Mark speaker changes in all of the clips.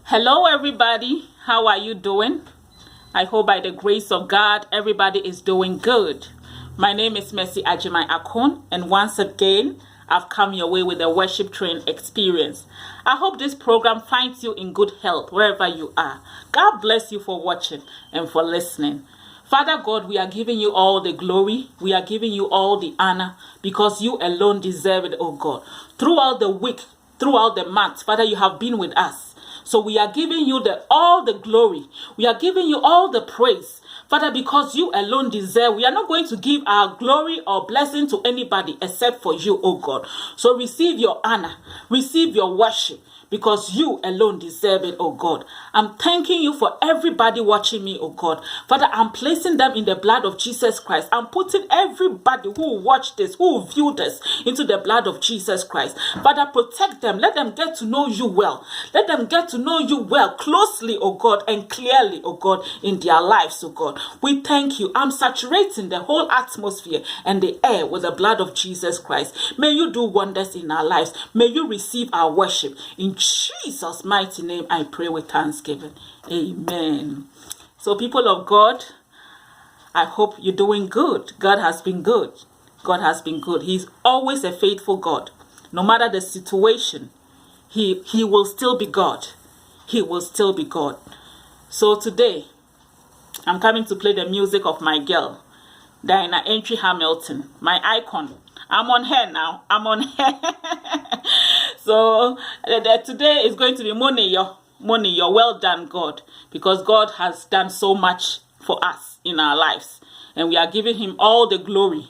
Speaker 1: Hello everybody, how are you doing? I hope by the grace of God everybody is doing good. My name is Mercy Agyeman Ackon, and once again I've come your way with a worship train experience. I hope this program finds you in good health wherever you are. God bless you for watching and for listening. Father God, we are giving you all the glory. We are giving you all the honor because you alone deserve it, oh God. Throughout the week, throughout the month, Father, you have been with us. So we are giving you all the glory. We are giving you all the praise. Father, because you alone deserve, we are not going to give our glory or blessing to anybody except for you, oh God. So receive your honor, receive your worship, because you alone deserve it, oh God. I'm thanking you for everybody watching me, oh God. Father, I'm placing them in the blood of Jesus Christ. I'm putting everybody who watched this, who viewed this, into the blood of Jesus Christ. Father, protect them. Let them get to know you well. Let them get to know you well, closely, oh God, and clearly, oh God, in their lives, oh God. We thank you. I'm saturating the whole atmosphere and the air with the blood of Jesus Christ. May you do wonders in our lives. May you receive our worship. In Jesus' mighty name, I pray with thanksgiving. Amen. So, people of God, I hope you're doing good. God has been good. God has been good. He's always a faithful God. No matter the situation, He will still be God. He will still be God. So today, I'm coming to play the music of my girl, Diana Antwi Hamilton, my icon. I'm on her now. I'm on her. So today is going to be Money, your well done, God, because God has done so much for us in our lives, and we are giving Him all the glory,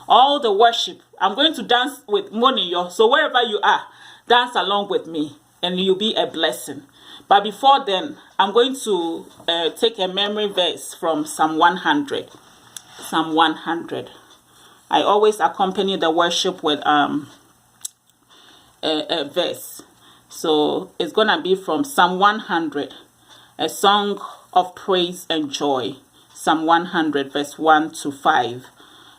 Speaker 1: all the worship. I'm going to dance with Money, so wherever you are, dance along with me, and you'll be a blessing. But before then, I'm going to take a memory verse from Psalm 100. Psalm 100. I always accompany the worship with a verse. So it's going to be from Psalm 100, a song of praise and joy. Psalm 100, verse 1 to 5.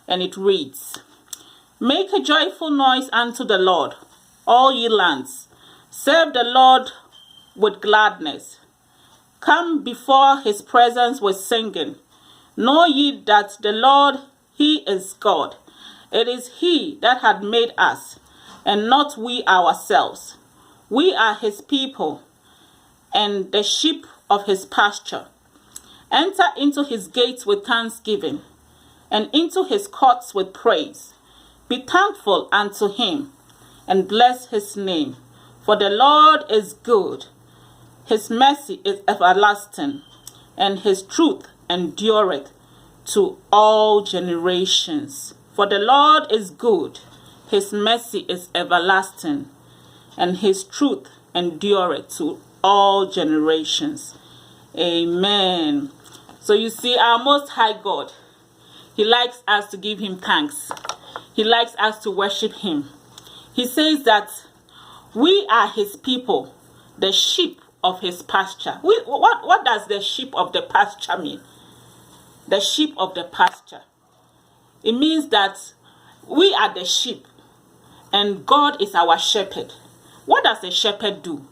Speaker 1: And it reads, "Make a joyful noise unto the Lord, all ye lands. Serve the Lord with gladness. Come before his presence with singing. Know ye that the Lord, he is God. It is he that hath made us, and not we ourselves. We are his people, and the sheep of his pasture. Enter into his gates with thanksgiving, and into his courts with praise. Be thankful unto him, and bless his name. For the Lord is good. His mercy is everlasting, and his truth endureth to all generations. For the Lord is good, his mercy is everlasting, and his truth endureth to all generations." Amen. So you see, our Most High God, he likes us to give him thanks. He likes us to worship him. He says that we are his people, the sheep of his pasture. What does the sheep of the pasture mean? The sheep of the pasture. It means that we are the sheep and God is our shepherd. What does a shepherd do?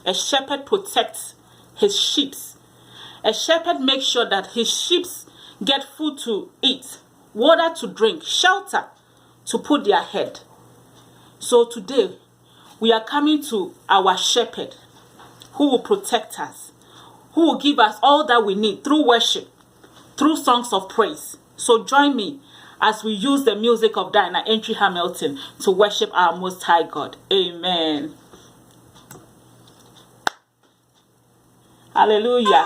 Speaker 1: A shepherd protects his sheep. A shepherd makes sure that his sheep get food to eat, water to drink, shelter to put their head. So today, we are coming to our shepherd who will protect us, who will give us all that we need through worship, through songs of praise. So join me as we use the music of Diana Antwi Hamilton to worship our Most High God. Amen. Hallelujah.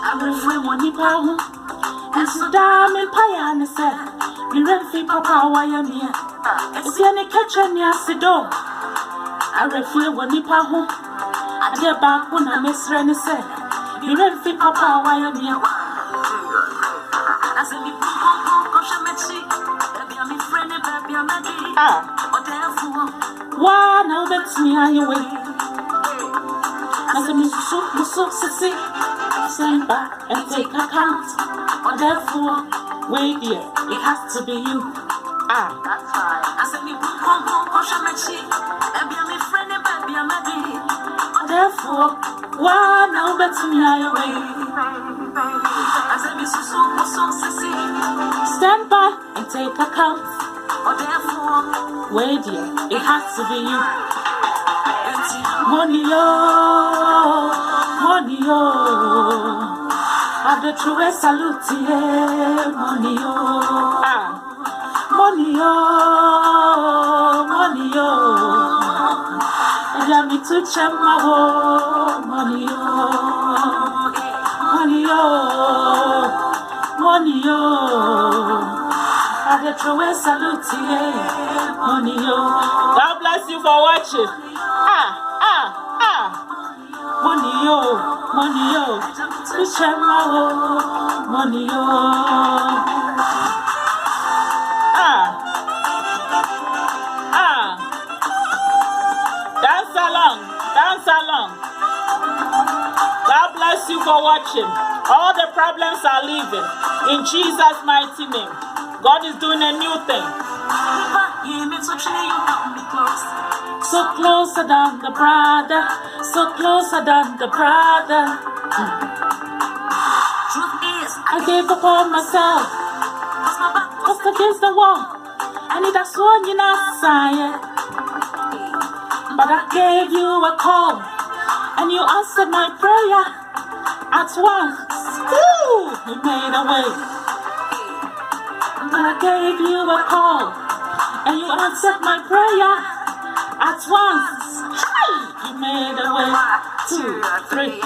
Speaker 1: I'm afraid when you power, and so damn in Payana said, "You run for Papa, why am here? It's the only kitchen, yes, the door. I'm afraid when you power, I get back when I miss Rennie said, "You run for Papa, why am here?" As in the Why now that's me away? As a so see, stand back and take account. Therefore, wait here, it has to be you. That's right. Therefore, why now that's me away? Stand back and take account. Wait here, it has to be you. Money, I've the truest salute, money, money, and let me to check my money, money, I've the truest salute, money. God bless you for watching. Money, to check my money, Dance along. God bless you for watching. All the problems are leaving. In Jesus' mighty name. God is doing a new thing. So closer than the brother. So closer than the brother. I gave up on myself. Just against the wall. I need a swan in outside. But I gave you a call, and you answered my prayer at once. Woo! You made a way. But I gave you a call, and you answered my prayer at once. Hey! You made a way. 2, 3.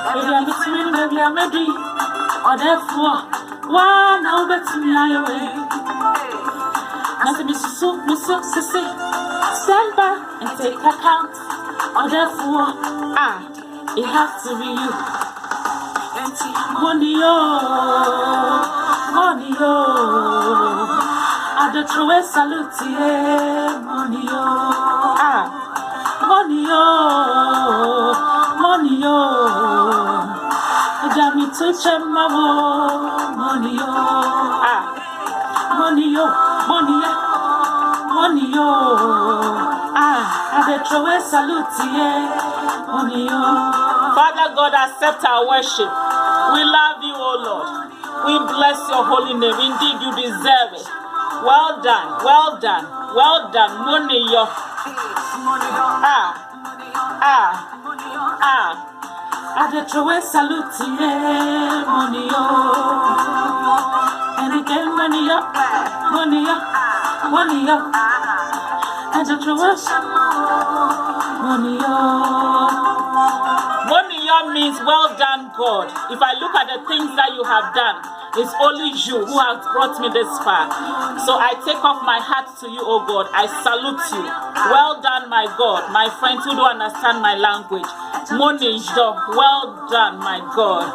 Speaker 1: Maybe I'm between, maybe I'm ready. Or therefore, why now better me away? Stand back and take account. Or therefore, it has to be you. Money, I the truest salute, money, money, Jammy to check my money, money, I the truest salute, money. Father God, accept our worship. We love you, O Lord. We bless your holy name. Indeed, you deserve it. Well done, well done, well done. Money, I the truest salute, money, and again, money, money, and the truest money, money means well done, God. If I look at the things that you have done, it's only you who has brought me this far. So I take off my hat to you, oh God. I salute you. Well done, my God. My friends who don't understand my language. Money, well done, my God.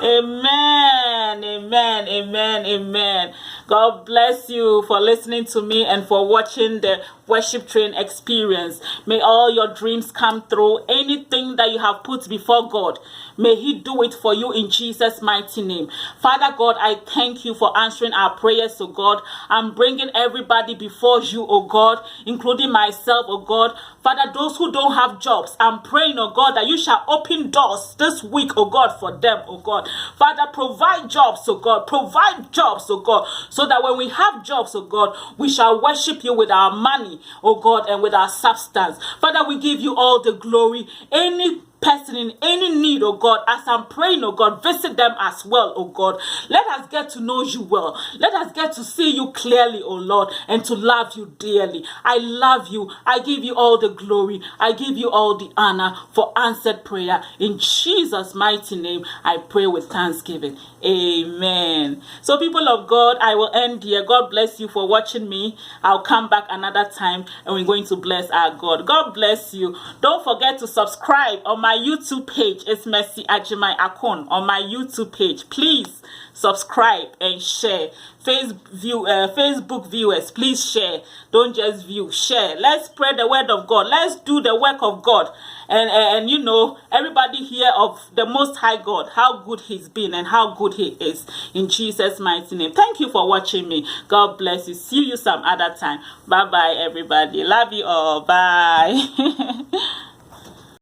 Speaker 1: Amen, amen, amen, amen. God bless you for listening to me and for watching the worship train experience. May all your dreams come through. Anything that you have put before God, may He do it for you in Jesus' mighty name. Father God, I thank you for answering our prayers, oh God. I'm bringing everybody before you, oh God, including myself, oh God. Father, those who don't have jobs, I'm praying, oh God, that you shall open doors this week, oh God, for them, oh God. Father, provide jobs, oh God. Provide jobs, oh God, so that when we have jobs, oh God, we shall worship you with our money, oh God, and with our substance. Father, we give you all the glory. Any person in any need, oh God, as I'm praying, oh God, visit them as well, oh God. Let us get to know you well. Let us get to see you clearly, oh Lord, and to love you dearly. I love you. I give you all the glory. I give you all the honor for answered prayer. In Jesus' mighty name, I pray with thanksgiving. Amen. So people of God, I will end here. God bless you for watching me. I'll come back another time and we're going to bless our God. God bless you. Don't forget to subscribe on my my YouTube page. It's Mercy Agyeman Ackon on my YouTube page. Please subscribe and share. Facebook viewers, please share. Don't just view, share. Let's spread the word of God. Let's do the work of God. And you know, everybody hear of the Most High God, how good He's been and how good He is. In Jesus' mighty name. Thank you for watching me. God bless you. See you some other time. Bye bye, everybody. Love you all. Bye.